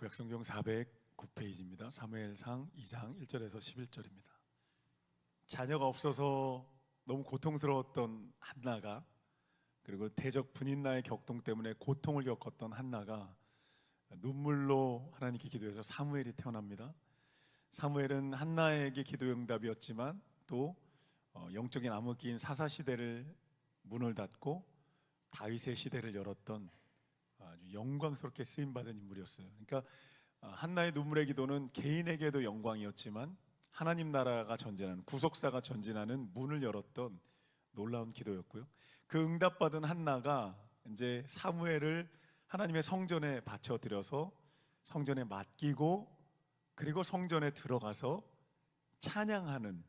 구약성경 409페이지입니다. 사무엘상 2장 1절에서 11절입니다. 자녀가 없어서 너무 고통스러웠던 한나가, 그리고 대적 분인나의 격동 때문에 고통을 겪었던 한나가 눈물로 하나님께 기도해서 사무엘이 태어납니다. 사무엘은 한나에게 기도 응답이었지만 또 영적인 암흑기인 사사시대를 문을 닫고 다윗의 시대를 열었던 아주 영광스럽게 쓰임받은 인물이었어요. 그러니까 한나의 눈물의 기도는 개인에게도 영광이었지만 하나님 나라가 전진하는, 구속사가 전진하는 문을 열었던 놀라운 기도였고요. 그 응답받은 한나가 이제 사무엘을 하나님의 성전에 바쳐드려서 성전에 맡기고, 그리고 성전에 들어가서 찬양하는,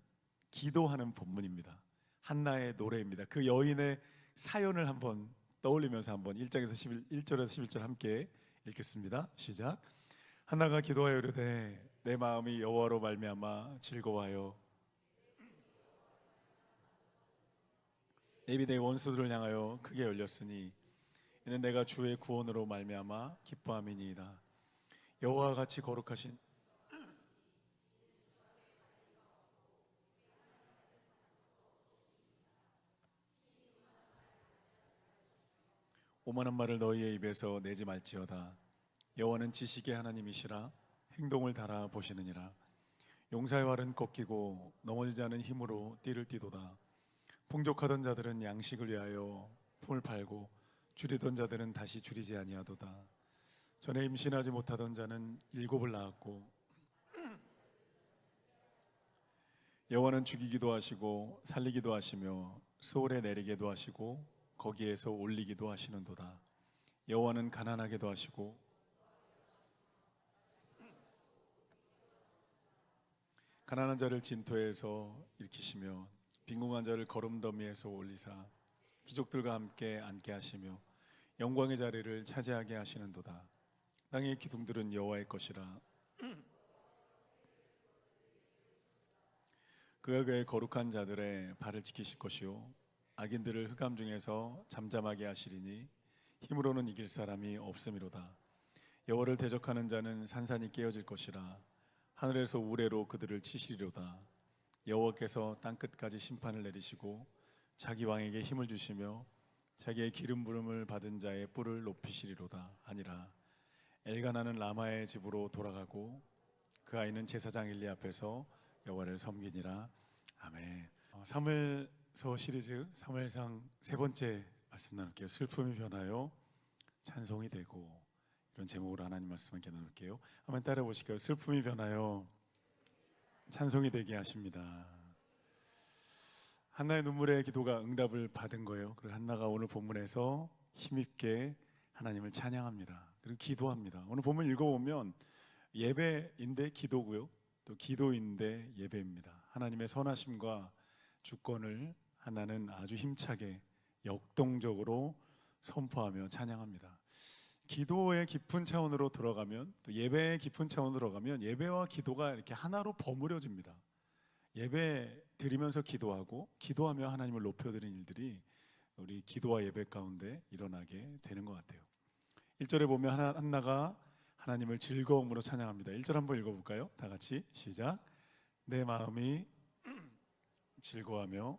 기도하는 본문입니다. 한나의 노래입니다. 그 여인의 사연을 한번 떠올리면서 한번 1절에서 11절 함께 읽겠습니다. 시작. 한나가 기도하여 이르되 내 마음이 여호와로 말미암아 즐거워하여 입이 내 원수들을 향하여 크게 열렸으니 이는 내가 주의 구원으로 말미암아 기뻐함이니이다. 여호와와 같이 거룩하신 오만한 말을 너희의 입에서 내지 말지어다. 여호와는 지식의 하나님이시라 행동을 달아 보시느니라. 용사의 활은 꺾이고 넘어지지 않은 힘으로 띠를 띠도다. 풍족하던 자들은 양식을 위하여 품을 팔고 줄이던 자들은 다시 줄이지 아니하도다. 전에 임신하지 못하던 자는 7을 낳았고 여호와는 죽이기도 하시고 살리기도 하시며 스올에 내리게도 하시고 거기에서 올리기도 하시는도다. 여호와는 가난하게도 하시고 가난한 자를 진토에서 일으키시며 빈궁한 자를 거름더미에서 올리사 귀족들과 함께 앉게 하시며 영광의 자리를 차지하게 하시는도다. 땅의 기둥들은 여호와의 것이라 그가 그의 거룩한 자들의 발을 지키실 것이요 악인들을 흑암 중에서 잠잠하게 하시리니 힘으로는 이길 사람이 없음이로다. 여호와를 대적하는 자는 산산이 깨어질 것이라 하늘에서 우레로 그들을 치시리로다. 여호와께서 땅끝까지 심판을 내리시고 자기 왕에게 힘을 주시며 자기의 기름 부름을 받은 자의 뿔을 높이시리로다 하니라. 엘가나는 라마의 집으로 돌아가고 그 아이는 제사장 엘리 앞에서 여호와를 섬기니라. 아멘. 사무엘서 시리즈 사무엘상 3번째 말씀 나눌게요. 슬픔이 변하여 찬송이 되고, 이런 제목으로 하나님 말씀 함께 나눌게요. 한번 따라 보실까요? 슬픔이 변하여 찬송이 되게 하십니다. 한나의 눈물의 기도가 응답을 받은 거예요. 그리고 한나가 오늘 본문에서 힘있게 하나님을 찬양합니다. 그리고 기도합니다. 오늘 본문 읽어보면 예배인데 기도고요, 또 기도인데 예배입니다. 하나님의 선하심과 주권을 한나는 아주 힘차게 역동적으로 선포하며 찬양합니다. 기도의 깊은 차원으로 들어가면, 또 예배의 깊은 차원으로 들어가면 예배와 기도가 이렇게 하나로 버무려집니다. 예배 드리면서 기도하고 기도하며 하나님을 높여드리는 일들이 우리 기도와 예배 가운데 일어나게 되는 것 같아요. 1절에 보면 한나가 하나님을 즐거움으로 찬양합니다. 1절 한번 읽어볼까요? 다 같이 시작. 내 마음이 즐거워하며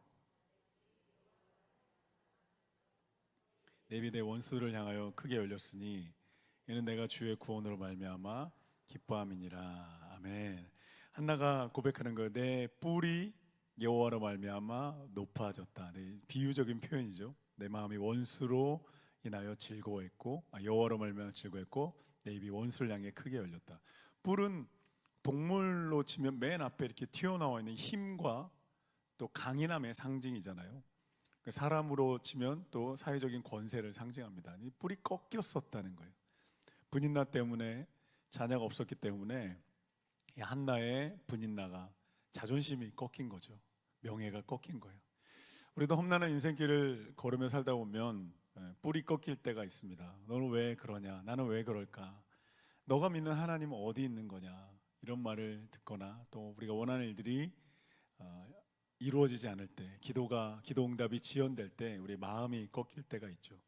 내 입이 내 원수를 향하여 크게 열렸으니 이는 내가 주의 구원으로 말미암아 기뻐함이니라. 아멘. 한나가 고백하는 거예요. 내 뿔이 여호와로 말미암아 높아졌다. 네, 비유적인 표현이죠. 내 마음이 원수로 인하여 즐거워했고, 여호와로 말미암아 즐거워했고 내 입이 원수를 향해 크게 열렸다. 뿔은 동물로 치면 맨 앞에 이렇게 튀어나와 있는 힘과 또 강인함의 상징이잖아요. 사람으로 치면 또 사회적인 권세를 상징합니다. 이 뿔이 꺾였었다는 거예요. 분인나 때문에 자녀가 없었기 때문에 한나의 분인나가 자존심이 꺾인 거죠. 명예가 꺾인 거예요. 우리도 험난한 인생길을 걸으며 살다 보면 뿔이 꺾일 때가 있습니다. 너는 왜 그러냐? 나는 왜 그럴까? 너가 믿는 하나님은 어디 있는 거냐? 이런 말을 듣거나, 또 우리가 원하는 일들이 이루어지지 않을 때, 기도 응답이 지연될 때 우리 마음이 꺾일 때가 있죠.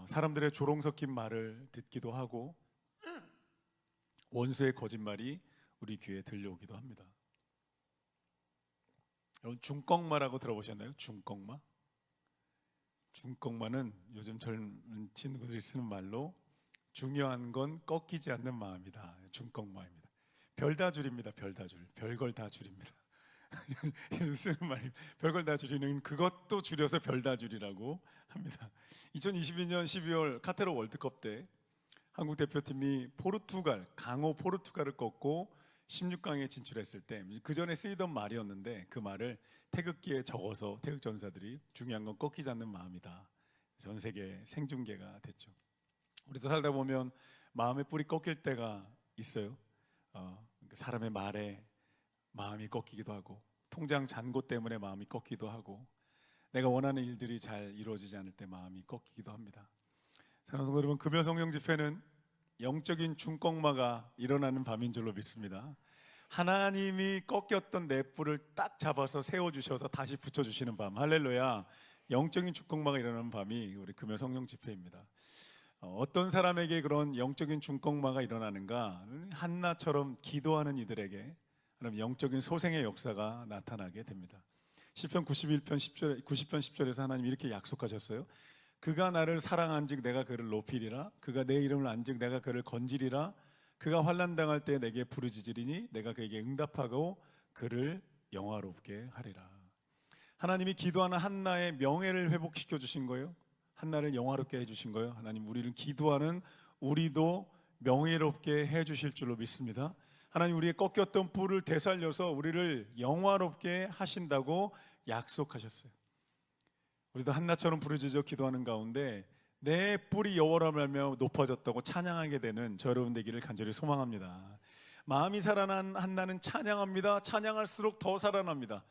사람들의 조롱 섞인 말을 듣기도 하고 원수의 거짓말이 우리 귀에 들려오기도 합니다. 여러분 중꺽마라고 들어보셨나요? 중꺽마? 중꺽마는 요즘 젊은 친구들이 쓰는 말로 중요한 건 꺾이지 않는 마음이다. 중꺽마입니다. 별다줄입니다. 별다줄. 별걸 다 줄입니다. 쓰는 말이 별걸 다 줄이는 그것도 줄여서 별다줄이라고 합니다. 2022년 12월 카타르 월드컵 때 한국 대표팀이 포르투갈, 강호 포르투갈을 꺾고 16강에 진출했을 때 그 전에 쓰이던 말이었는데 그 말을 태극기에 적어서 태극 전사들이 중요한 건 꺾이지 않는 마음이다. 전 세계 생중계가 됐죠. 우리도 살다 보면 마음의 뿔이 꺾일 때가 있어요. 사람의 말에 마음이 꺾이기도 하고 통장 잔고 때문에 마음이 꺾이기도 하고 내가 원하는 일들이 잘 이루어지지 않을 때 마음이 꺾이기도 합니다. 사랑하는 성도 여러분, 금요 성령 집회는 영적인 중꺽마가 일어나는 밤인 줄로 믿습니다. 하나님이 꺾였던 내 뿔을 딱 잡아서 세워주셔서 다시 붙여주시는 밤, 할렐루야. 영적인 중꺽마가 일어나는 밤이 우리 금요 성령 집회입니다. 어떤 사람에게 그런 영적인 중꺽마가 일어나는가? 한나처럼 기도하는 이들에게 그럼 영적인 소생의 역사가 나타나게 됩니다. 시편 91편 10절, 90편 10절에서 하나님 이렇게 약속하셨어요. 그가 나를 사랑한즉 내가 그를 높이리라. 그가 내 이름을 안즉 내가 그를 건지리라. 그가 환난 당할 때 내게 부르짖으리니 내가 그에게 응답하고 그를 영화롭게 하리라. 하나님이 기도하는 한나의 명예를 회복시켜 주신 거예요. 한나를 영화롭게 해주신 거예요. 하나님 우리를 기도하는 우리도 명예롭게 해주실 줄로 믿습니다. 하나님 우리의 꺾였던 뿔을 되살려서 우리를 영화롭게 하신다고 약속하셨어요. 우리도 한나처럼 부르짖어 기도하는 가운데 내 뿔이 여호와로 말미암아 높아졌다고 찬양하게 되는 저 여러분 되기를 간절히 소망합니다. 마음이 살아난 한나는 찬양합니다. 찬양할수록 더 살아납니다.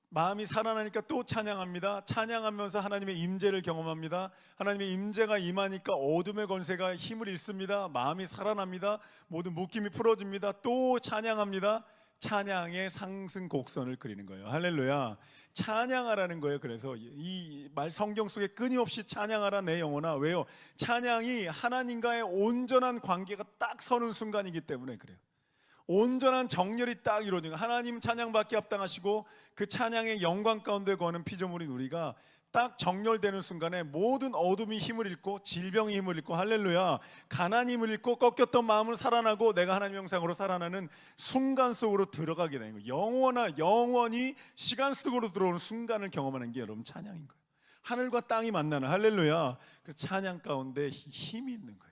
마음이 살아나니까 또 찬양합니다. 찬양하면서 하나님의 임재를 경험합니다. 하나님의 임재가 임하니까 어둠의 권세가 힘을 잃습니다. 마음이 살아납니다. 모든 묶임이 풀어집니다. 또 찬양합니다. 찬양의 상승 곡선을 그리는 거예요. 할렐루야. 찬양하라는 거예요. 그래서 이 말 성경 속에 끊임없이 찬양하라 내 영혼아. 왜요? 찬양이 하나님과의 온전한 관계가 딱 서는 순간이기 때문에 그래요. 온전한 정렬이 딱 이루어지는 하나님 찬양받기 합당하시고 그 찬양의 영광 가운데 거하는 피조물인 우리가 딱 정렬되는 순간에 모든 어둠이 힘을 잃고 질병이 힘을 잃고 할렐루야 가난이 힘을 잃고 꺾였던 마음을 살아나고 내가 하나님 형상으로 살아나는 순간 속으로 들어가게 되는 거예요. 영원히 시간 속으로 들어오는 순간을 경험하는 게 여러분 찬양인 거예요. 하늘과 땅이 만나는 할렐루야. 그 찬양 가운데 힘이 있는 거예요.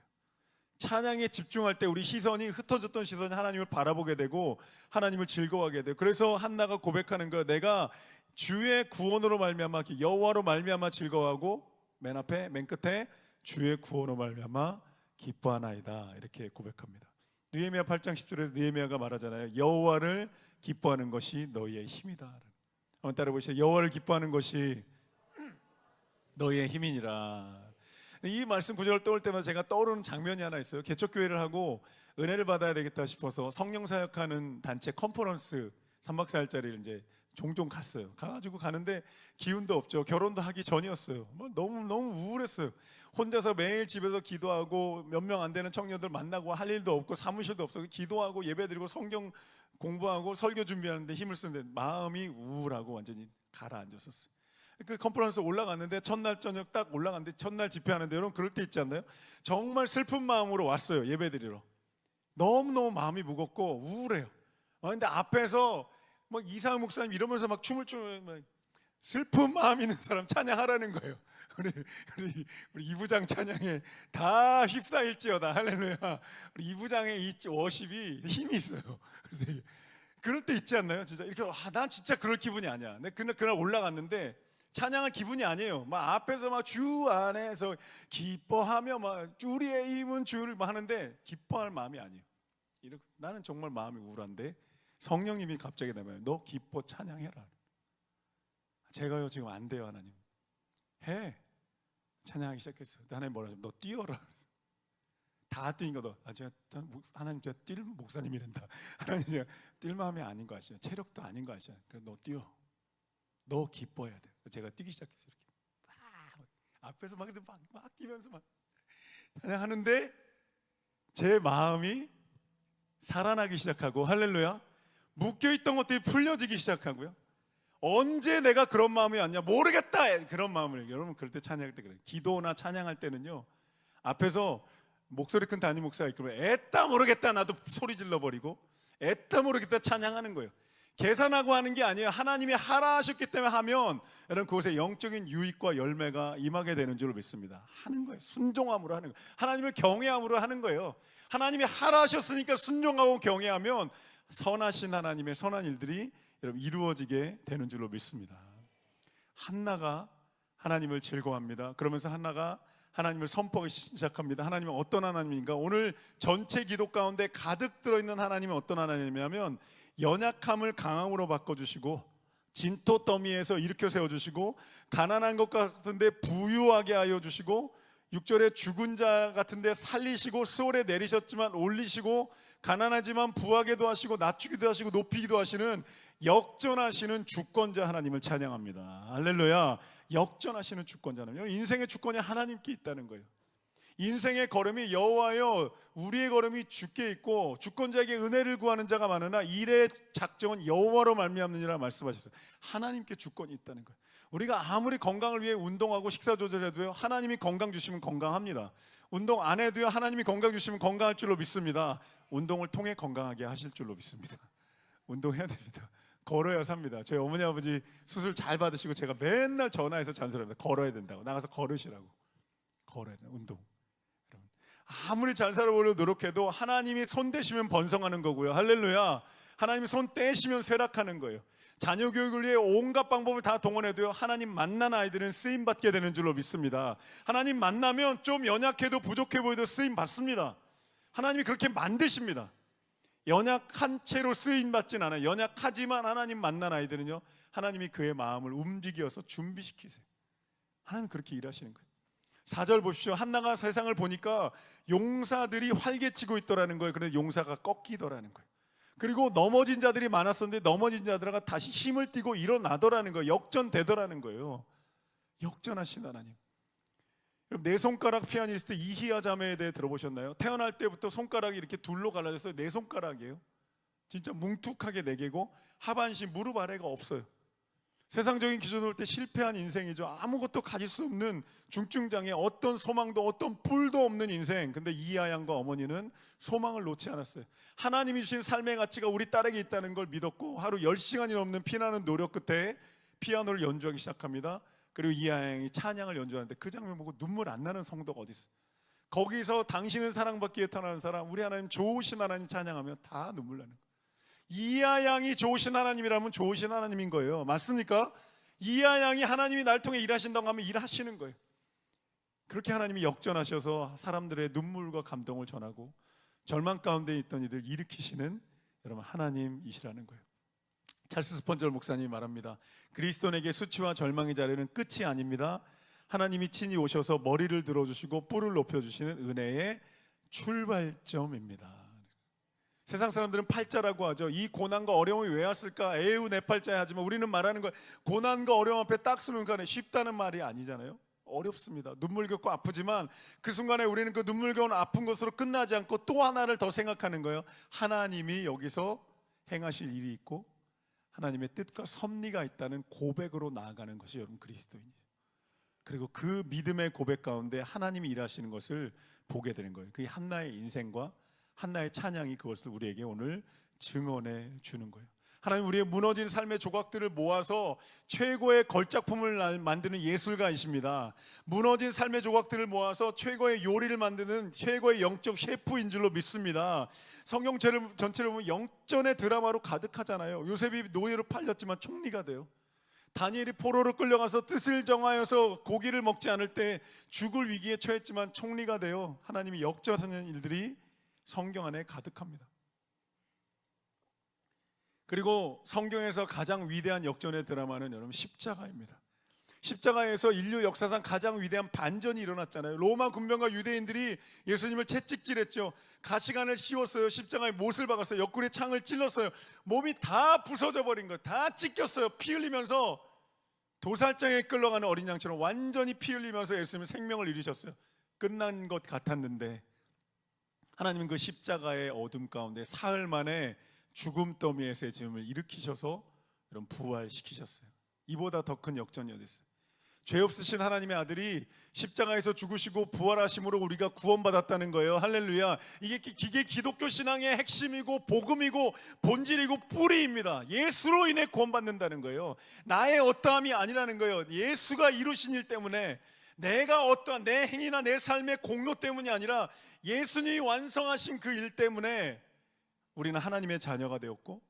찬양에 집중할 때 우리 시선이 흩어졌던 시선이 하나님을 바라보게 되고 하나님을 즐거워하게 돼요. 그래서 한나가 고백하는 거예요. 내가 주의 구원으로 말미암아 여호와로 말미암아 즐거워하고 맨 앞에 맨 끝에 주의 구원으로 말미암아 기뻐하나이다 이렇게 고백합니다. 느헤미야 8장 10절에서 느헤미야가 말하잖아요. 여호와를 기뻐하는 것이 너희의 힘이다. 한번 따라 보시죠. 여호와를 기뻐하는 것이 너희의 힘이니라. 이 말씀 구절을 떠올 때마다 제가 떠오르는 장면이 하나 있어요. 개척교회를 하고 은혜를 받아야 되겠다 싶어서 성령 사역하는 단체 컨퍼런스 3박 4일짜리를 이제 종종 갔어요. 가가지고 가는데 기운도 없죠. 결혼도 하기 전이었어요. 너무 우울했어요. 혼자서 매일 집에서 기도하고 몇 명 안 되는 청년들 만나고 할 일도 없고 사무실도 없어. 기도하고 예배드리고 성경 공부하고 설교 준비하는데 힘을 쓰는데 마음이 우울하고 완전히 가라앉았었어요. 그 컨퍼런스 올라갔는데 첫날 저녁 딱 올라갔는데 첫날 집회하는데 여러분 그럴 때 있지 않나요? 정말 슬픈 마음으로 왔어요. 예배드리러. 너무너무 마음이 무겁고 우울해요. 근데 앞에서 막 이상한 목사님 이러면서 막 춤을 추면 막 슬픈 마음 있는 사람 찬양하라는 거예요. 우리 이부장 찬양에 다 휩싸일지어다 할렐루야. 우리 이부장의 이 워십이 힘이 있어요. 그래서 그럴 때 있지 않나요? 진짜 이렇게 난 진짜 그럴 기분이 아니야. 근데 그날 올라갔는데 찬양할 기분이 아니에요. 막 앞에서 막 주 안에서 기뻐하며 막 우리의 힘은 주를 하는데 기뻐할 마음이 아니에요. 나는 정말 마음이 우울한데 성령님이 갑자기 나면 너 기뻐 찬양해라. 제가요 지금 안 돼요. 하나님 해 찬양하기 시작했어요. 하나님 뭐라 하죠? 너 뛰어라. 다 뛰니까 하나님 제가 뛸 목사님이란다. 하나님 제가 뛸 마음이 아닌 거 아시죠? 체력도 아닌 거 아시죠? 그래서 너 뛰어. 너 기뻐해야 돼. 제가 뛰기 시작했어요. 이렇게 앞에서 막 뛰면서 막 찬양하는데 제 마음이 살아나기 시작하고, 할렐루야, 묶여있던 것들이 풀려지기 시작하고요. 언제 내가 그런 마음이 왔냐, 모르겠다, 그런 마음을. 여러분 그럴 때 찬양할 때 그래요. 기도나 찬양할 때는요, 앞에서 목소리 큰 담임 목사가 있으면 애따 모르겠다 나도 소리 질러버리고 애따 모르겠다 찬양하는 거예요. 계산하고 하는 게 아니에요. 하나님이 하라 하셨기 때문에 하면 여러분 그곳에 영적인 유익과 열매가 임하게 되는 줄로 믿습니다. 하는 거예요. 순종함으로 하는 거예요. 하나님을 경외함으로 하는 거예요. 하나님이 하라 하셨으니까 순종하고 경외하면 선하신 하나님의 선한 일들이 여러분 이루어지게 되는 줄로 믿습니다. 한나가 하나님을 즐거워합니다. 그러면서 한나가 하나님을 선포하기 시작합니다. 하나님은 어떤 하나님인가? 오늘 전체 기도 가운데 가득 들어있는 하나님은 어떤 하나님이냐면 연약함을 강함으로 바꿔주시고, 진토 더미에서 일으켜 세워주시고, 가난한 것 같은데 부유하게 하여 주시고, 6절에 죽은 자 같은데 살리시고, 스올에 내리셨지만 올리시고, 가난하지만 부하게도 하시고 낮추기도 하시고 높이기도 하시는 역전하시는 주권자 하나님을 찬양합니다. 할렐루야. 역전하시는 주권자 하나님. 인생의 주권이 하나님께 있다는 거예요. 인생의 걸음이 여호와여 우리의 걸음이 주께 있고 주권자에게 은혜를 구하는 자가 많으나 일의 작정은 여호와로 말미암느니라 말씀하셨어요. 하나님께 주권이 있다는 거예요. 우리가 아무리 건강을 위해 운동하고 식사 조절해도요, 하나님이 건강 주시면 건강합니다. 운동 안 해도요, 하나님이 건강 주시면 건강할 줄로 믿습니다. 운동을 통해 건강하게 하실 줄로 믿습니다. 운동해야 됩니다. 걸어야 삽니다. 저희 어머니 아버지 수술 잘 받으시고 제가 맨날 전화해서 잔소리합니다. 걸어야 된다고. 나가서 걸으시라고. 걸어야 돼. 운동. 여러분, 아무리 잘 살아보려고 노력해도 하나님이 손 대시면 번성하는 거고요. 할렐루야. 하나님이 손 떼시면 쇠락하는 거예요. 자녀 교육을 위해 온갖 방법을 다 동원해도요, 하나님 만난 아이들은 쓰임 받게 되는 줄로 믿습니다. 하나님 만나면 좀 연약해도 부족해 보여도 쓰임 받습니다. 하나님이 그렇게 만드십니다. 연약한 채로 쓰임 받진 않아요. 연약하지만 하나님 만난 아이들은요, 하나님이 그의 마음을 움직여서 준비시키세요. 하나님 그렇게 일하시는 거예요. 4절 보십시오. 한나가 세상을 보니까 용사들이 활개치고 있더라는 거예요. 그런데 용사가 꺾이더라는 거예요. 그리고 넘어진 자들이 많았었는데 넘어진 자들가 다시 힘을 띠고 일어나더라는 거예요. 역전되더라는 거예요. 역전하신 하나님. 네 손가락 피아니스트 이희아 자매에 대해 들어보셨나요? 태어날 때부터 손가락이 이렇게 둘로 갈라져서 네 손가락이에요. 진짜 뭉툭하게 네 개고 하반신 무릎 아래가 없어요. 세상적인 기준으로 볼 때 실패한 인생이죠. 아무것도 가질 수 없는 중증장애, 어떤 소망도 어떤 뿔도 없는 인생. 근데 이희아 양과 어머니는 소망을 놓지 않았어요. 하나님이 주신 삶의 가치가 우리 딸에게 있다는 걸 믿었고 하루 10시간이 넘는 피나는 노력 끝에 피아노를 연주하기 시작합니다. 그리고 이희아 양이 찬양을 연주하는데 그 장면 보고 눈물 안 나는 성도가 어디 있어요? 거기서 당신은 사랑받기에 태어나는 사람, 우리 하나님 좋으신 하나님 찬양하면 다 눈물 나는 거예요. 이희아 양이 좋으신 하나님이라면 좋으신 하나님인 거예요. 맞습니까? 이희아 양이 하나님이 날 통해 일하신다고 하면 일하시는 거예요. 그렇게 하나님이 역전하셔서 사람들의 눈물과 감동을 전하고 절망 가운데 있던 이들 일으키시는 여러분 하나님이시라는 거예요. 찰스 스펀저 목사님이 말합니다. 그리스도인에게 수치와 절망의 자리는 끝이 아닙니다. 하나님이 친히 오셔서 머리를 들어주시고 뿔을 높여주시는 은혜의 출발점입니다. 세상 사람들은 팔자라고 하죠. 이 고난과 어려움이 왜 왔을까? 에휴 내 팔자야 하지만 우리는 말하는 거예요. 고난과 어려움 앞에 딱 서는 순간에 쉽다는 말이 아니잖아요. 어렵습니다. 눈물 겪고 아프지만 그 순간에 우리는 그 눈물 겨운 아픈 것으로 끝나지 않고 또 하나를 더 생각하는 거예요. 하나님이 여기서 행하실 일이 있고 하나님의 뜻과 섭리가 있다는 고백으로 나아가는 것이 여러분 그리스도인이에요. 그리고 그 믿음의 고백 가운데 하나님이 일하시는 것을 보게 되는 거예요. 그게 한나의 인생과 한나의 찬양이 그것을 우리에게 오늘 증언해 주는 거예요. 하나님 우리의 무너진 삶의 조각들을 모아서 최고의 걸작품을 만드는 예술가이십니다. 무너진 삶의 조각들을 모아서 최고의 요리를 만드는 최고의 영적 셰프인 줄로 믿습니다. 성경 전체를 보면 영전의 드라마로 가득하잖아요. 요셉이 노예로 팔렸지만 총리가 돼요. 다니엘이 포로로 끌려가서 뜻을 정하여서 고기를 먹지 않을 때 죽을 위기에 처했지만 총리가 돼요. 하나님이 역전하는 일들이 성경 안에 가득합니다. 그리고 성경에서 가장 위대한 역전의 드라마는 여러분 십자가입니다. 십자가에서 인류 역사상 가장 위대한 반전이 일어났잖아요. 로마 군병과 유대인들이 예수님을 채찍질했죠. 가시관을 씌웠어요. 십자가에 못을 박았어요. 옆구리에 창을 찔렀어요. 몸이 다 부서져 버린 거예요. 다 찢겼어요. 피 흘리면서 도살장에 끌려가는 어린 양처럼 완전히 피 흘리면서 예수님은 생명을 잃으셨어요. 끝난 것 같았는데 하나님은 그 십자가의 어둠 가운데 사흘 만에 죽음 더미에서의 짐을 일으키셔서 이런 부활시키셨어요. 이보다 더 큰 역전이 어디 있어요? 죄 없으신 하나님의 아들이 십자가에서 죽으시고 부활하심으로 우리가 구원받았다는 거예요. 할렐루야. 이게 기독교 신앙의 핵심이고 복음이고 본질이고 뿌리입니다. 예수로 인해 구원받는다는 거예요. 나의 어떠함이 아니라는 거예요. 예수가 이루신 일 때문에, 내가 어떠한 내 행위나 내 삶의 공로 때문이 아니라 예수님이 완성하신 그 일 때문에 우리는 하나님의 자녀가 되었고,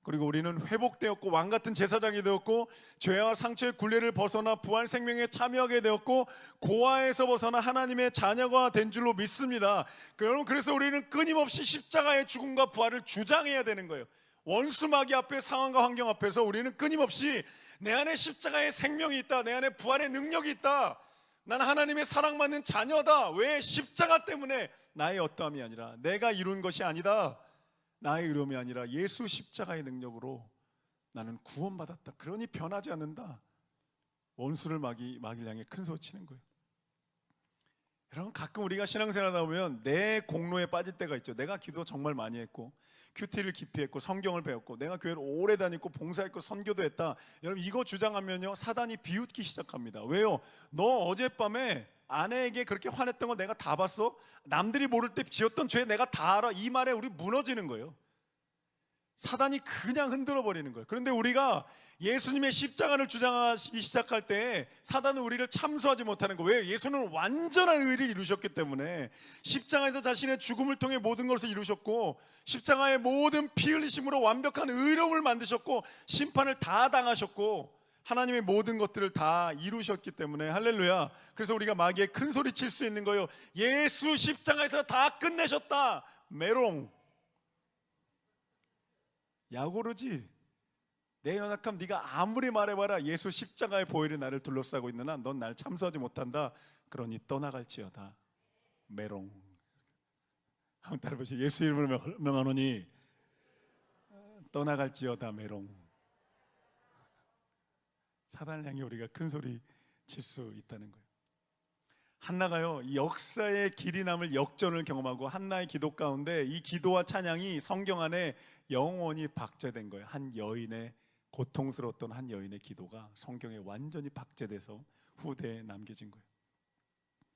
그리고 우리는 회복되었고 왕같은 제사장이 되었고, 죄와 상처의 굴레를 벗어나 부활 생명에 참여하게 되었고, 고아에서 벗어나 하나님의 자녀가 된 줄로 믿습니다. 여러분, 그래서 우리는 끊임없이 십자가의 죽음과 부활을 주장해야 되는 거예요. 원수 마귀 앞에, 상황과 환경 앞에서 우리는 끊임없이 내 안에 십자가의 생명이 있다, 내 안에 부활의 능력이 있다, 난 하나님의 사랑받는 자녀다. 왜? 십자가 때문에. 나의 어떠함이 아니라, 내가 이룬 것이 아니다, 나의 의로움이 아니라 예수 십자가의 능력으로 나는 구원받았다. 그러니 변하지 않는다. 원수를 마귀를 향해 큰 소리 치는 거예요. 여러분, 가끔 우리가 신앙생활하다 보면 내 공로에 빠질 때가 있죠. 내가 기도 정말 많이 했고, 큐티를 깊이 했고, 성경을 배웠고, 내가 교회를 오래 다녔고, 봉사했고, 선교도 했다. 여러분, 이거 주장하면요, 사단이 비웃기 시작합니다. 왜요? 너 어젯밤에 아내에게 그렇게 화냈던 거 내가 다 봤어? 남들이 모를 때 지었던 죄 내가 다 알아. 이 말에 우리 무너지는 거예요. 사단이 그냥 흔들어 버리는 거예요. 그런데 우리가 예수님의 십자가를 주장하기 시작할 때 사단은 우리를 참소하지 못하는 거예요. 왜? 예수는 완전한 의를 이루셨기 때문에. 십자가에서 자신의 죽음을 통해 모든 것을 이루셨고, 십자가의 모든 피 흘리심으로 완벽한 의로움을 만드셨고, 심판을 다 당하셨고, 하나님의 모든 것들을 다 이루셨기 때문에. 할렐루야. 그래서 우리가 마귀에 큰 소리 칠 수 있는 거예요. 예수 십자가에서 다 끝내셨다. 메롱. 야고르지. 내 연약함 네가 아무리 말해봐라, 예수 십자가의 보혈이 나를 둘러싸고 있는 한 넌 날 참수하지 못한다. 그러니 떠나갈지어다. 메롱. 한번 따라해보시죠. 예수 이름으로 명하노니 떠나갈지어다. 메롱. 사단을 향해 우리가 큰 소리 칠 수 있다는 거예요. 한나가요, 이 역사의 길이 남을 역전을 경험하고, 한나의 기도 가운데 이 기도와 찬양이 성경 안에 영원히 박제된 거예요. 한 여인의, 고통스러웠던 한 여인의 기도가 성경에 완전히 박제돼서 후대에 남겨진 거예요.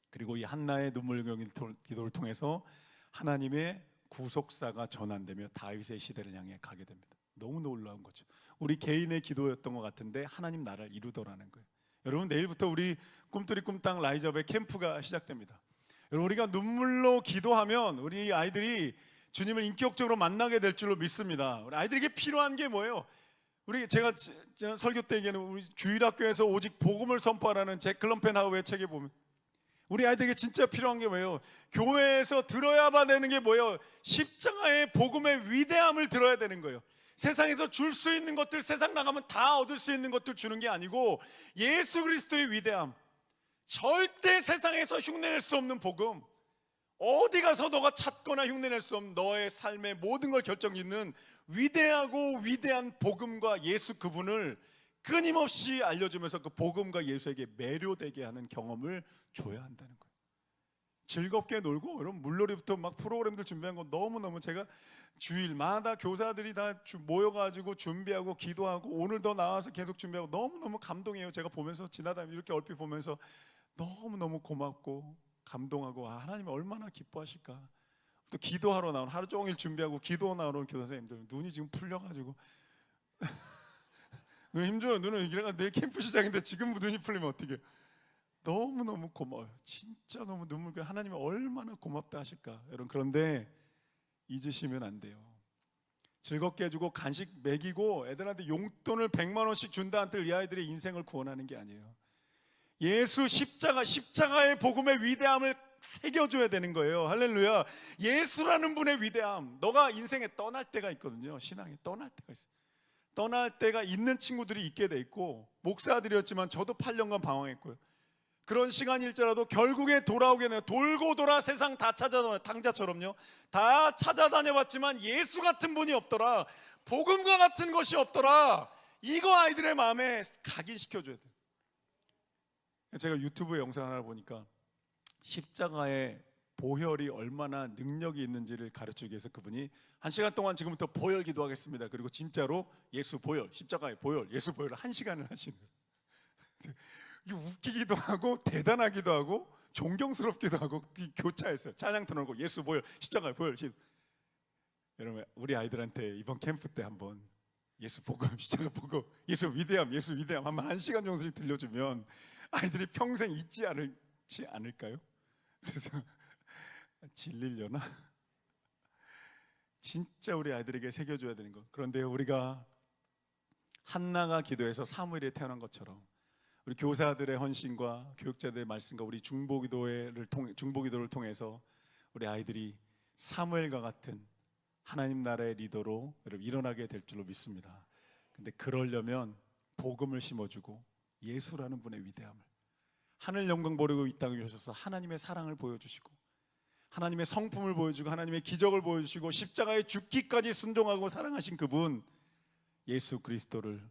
그리고 이 한나의 눈물경의 기도를 통해서 하나님의 구속사가 전환되며 다윗의 시대를 향해 가게 됩니다. 너무 놀라운 거죠. 우리 개인의 기도였던 것 같은데 하나님 나라를 이루더라는 거예요. 여러분, 내일부터 우리 꿈틀이 꿈땅 라이즈업의 캠프가 시작됩니다. 여러분, 우리가 눈물로 기도하면 우리 아이들이 주님을 인격적으로 만나게 될 줄로 믿습니다. 우리 아이들에게 필요한 게 뭐예요? 제가 설교 때 얘기하는 우리 주일학교에서 오직 복음을 선포하라는 잭 클럼펜하우의 책에 보면 우리 아이들에게 진짜 필요한 게 뭐예요? 교회에서 들어야만 되는 게 뭐예요? 십자가의 복음의 위대함을 들어야 되는 거예요. 세상에서 줄 수 있는 것들, 세상 나가면 다 얻을 수 있는 것들 주는 게 아니고, 예수 그리스도의 위대함, 절대 세상에서 흉내낼 수 없는 복음, 어디 가서 너가 찾거나 흉내낼 수 없는 너의 삶의 모든 걸 결정짓는 위대하고 위대한 복음과 예수 그분을 끊임없이 알려주면서 그 복음과 예수에게 매료되게 하는 경험을 줘야 한다는 거예요. 즐겁게 놀고, 여러분, 물놀이부터 막 프로그램들 준비한 거 너무너무, 제가 주일마다 교사들이 다 모여가지고 준비하고 기도하고 오늘도 나와서 계속 준비하고 너무너무 감동해요. 제가 보면서, 지나다니면서 이렇게 얼핏 보면서 너무너무 고맙고 감동하고, 하나님이 얼마나 기뻐하실까. 또 기도하러 나온, 하루 종일 준비하고 기도 나오는 교사 선생님들 눈이 지금 풀려가지고 눈 힘줘요. 눈은 이래가 내일 캠프 시작인데 지금 눈이 풀리면 어떡해. 너무너무 고마워요. 진짜 너무 눈물. 하나님이 얼마나 고맙다 하실까. 여러분, 그런데 잊으시면 안 돼요. 즐겁게 해주고 간식 먹이고 애들한테 용돈을 100만 원씩 준다 한들 이 아이들의 인생을 구원하는 게 아니에요. 예수 십자가의 복음의 위대함을 새겨줘야 되는 거예요. 할렐루야. 예수라는 분의 위대함. 너가 인생에 떠날 때가 있거든요. 신앙에 떠날 때가 있어요. 떠날 때가 있는 친구들이 있게 돼 있고, 목사들이었지만 저도 8년간 방황했고요. 그런 시간일지라도 결국에 돌아오게 돼요. 돌고 돌아 세상 다 찾아다녀, 탕자처럼요. 다 찾아다녀봤지만 예수 같은 분이 없더라. 복음과 같은 것이 없더라. 이거 아이들의 마음에 각인시켜줘야 돼요. 제가 유튜브 영상 하나 보니까 십자가의 보혈이 얼마나 능력이 있는지를 가르치기 위해서 그분이 1시간 동안 지금부터 보혈 기도하겠습니다. 그리고 진짜로 예수 보혈, 십자가의 보혈, 예수 보혈을 1시간을 하시는. 이게 웃기기도 하고 대단하기도 하고 존경스럽기도 하고 교차했어요. 찬양 틀어놓고 예수 보혈, 십자가의 보혈. 여러분, 우리 아이들한테 이번 캠프 때 한번 예수 복음, 십자가 복음, 예수 위대함, 예수 위대함 한번 1시간 정도씩 들려주면 아이들이 평생 잊지 않을까요? 그래서 질리려나? 진짜 우리 아이들에게 새겨줘야 되는 것. 그런데 우리가 한나가 기도해서 사무엘이 태어난 것처럼 우리 교사들의 헌신과 교육자들의 말씀과 우리 중보기도를 통해서 우리 아이들이 사무엘과 같은 하나님 나라의 리더로 여러분 일어나게 될 줄로 믿습니다. 근데 그러려면 복음을 심어주고 예수라는 분의 위대함을, 하늘 영광 보려고 이 땅에 오셔서 하나님의 사랑을 보여주시고 하나님의 성품을 보여주고 하나님의 기적을 보여주시고 십자가에 죽기까지 순종하고 사랑하신 그분 예수 그리스도를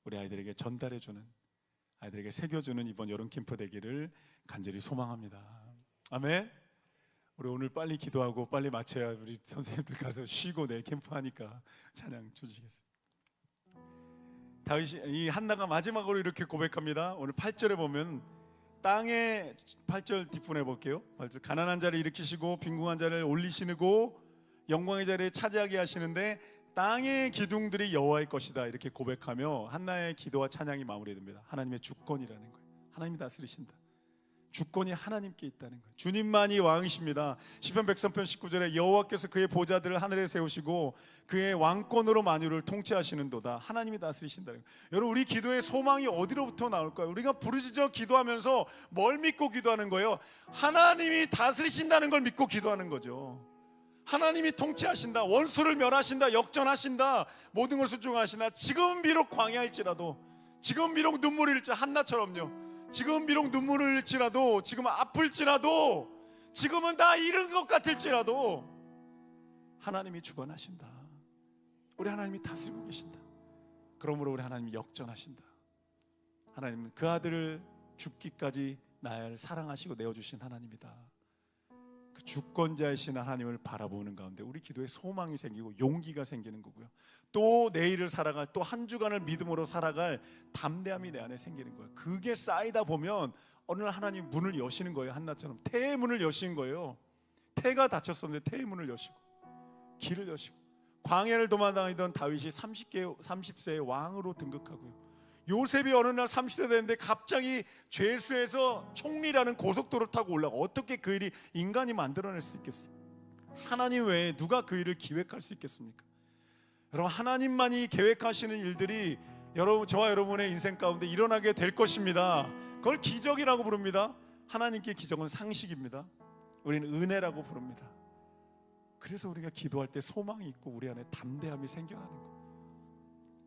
우리 아이들에게 전달해주는, 아이들에게 새겨주는 이번 여름 캠프 되기를 간절히 소망합니다. 아멘. 우리 오늘 빨리 기도하고 빨리 마쳐야 우리 선생님들 가서 쉬고 내일 캠프하니까 찬양 주시겠습니다. 다윗이, 이 한나가 마지막으로 이렇게 고백합니다. 오늘 8절에 보면 땅에, 8절 뒷부분에 볼게요. 8절, 가난한 자를 일으키시고 빈궁한 자를 올리시고 영광의 자리에 차지하게 하시는데 땅의 기둥들이 여호와의 것이다, 이렇게 고백하며 한나의 기도와 찬양이 마무리됩니다. 하나님의 주권이라는 거예요. 하나님이 다스리신다. 주권이 하나님께 있다는 거예요. 주님만이 왕이십니다. 시편 103편 19절에 여호와께서 그의 보좌들을 하늘에 세우시고 그의 왕권으로 만유를 통치하시는도다. 하나님이 다스리신다는 거예요. 여러분, 우리 기도의 소망이 어디로부터 나올까요? 우리가 부르짖어 기도하면서 뭘 믿고 기도하는 거예요? 하나님이 다스리신다는 걸 믿고 기도하는 거죠. 하나님이 통치하신다, 원수를 멸하신다, 역전하신다, 모든 것을 중하신다. 지금 비록 광야일지라도, 지금 비록 눈물이 흘지, 한나처럼요, 지금 비록 눈물을 흘지라도, 지금 아플지라도, 지금은 다 잃은 것 같을지라도 하나님이 주관하신다. 우리 하나님이 다스리고 계신다. 그러므로 우리 하나님이 역전하신다. 하나님은 그 아들을 죽기까지 나를 사랑하시고 내어주신 하나님이다. 그 주권자이신 하나님을 바라보는 가운데 우리 기도에 소망이 생기고 용기가 생기는 거고요. 또 내일을 살아갈, 또 한 주간을 믿음으로 살아갈 담대함이 내 안에 생기는 거예요. 그게 쌓이다 보면 어느 날 하나님 문을 여시는 거예요. 한나처럼 태의 문을 여신 거예요. 태가 닫혔었는데 태의 문을 여시고 길을 여시고, 광야를 도망다니던 다윗이 30세의 왕으로 등극하고요. 요셉이 어느 날 30세 됐는데 갑자기 죄수에서 총리라는 고속도로를 타고 올라가. 어떻게 그 일이 인간이 만들어낼 수 있겠어요? 하나님 외에 누가 그 일을 기획할 수 있겠습니까? 여러분, 하나님만이 계획하시는 일들이 저와 여러분의 인생 가운데 일어나게 될 것입니다. 그걸 기적이라고 부릅니다. 하나님께 기적은 상식입니다. 우리는 은혜라고 부릅니다. 그래서 우리가 기도할 때 소망이 있고 우리 안에 담대함이 생겨나는 거예요.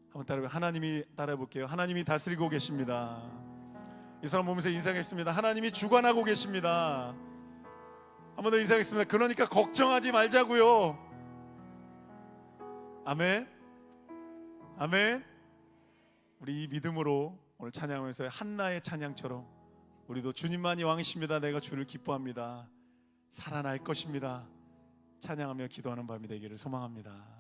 한번 따라해볼게요. 하나님이, 따라해볼게요. 하나님이 다스리고 계십니다. 이 사람 보면서 인사하겠습니다. 하나님이 주관하고 계십니다. 한 번 더 인사하겠습니다. 그러니까 걱정하지 말자고요. 아멘. 아멘. 우리 이 믿음으로 오늘 찬양하면서 한나의 찬양처럼 우리도 주님만이 왕이십니다. 내가 주를 기뻐합니다. 살아날 것입니다. 찬양하며 기도하는 밤이 되기를 소망합니다.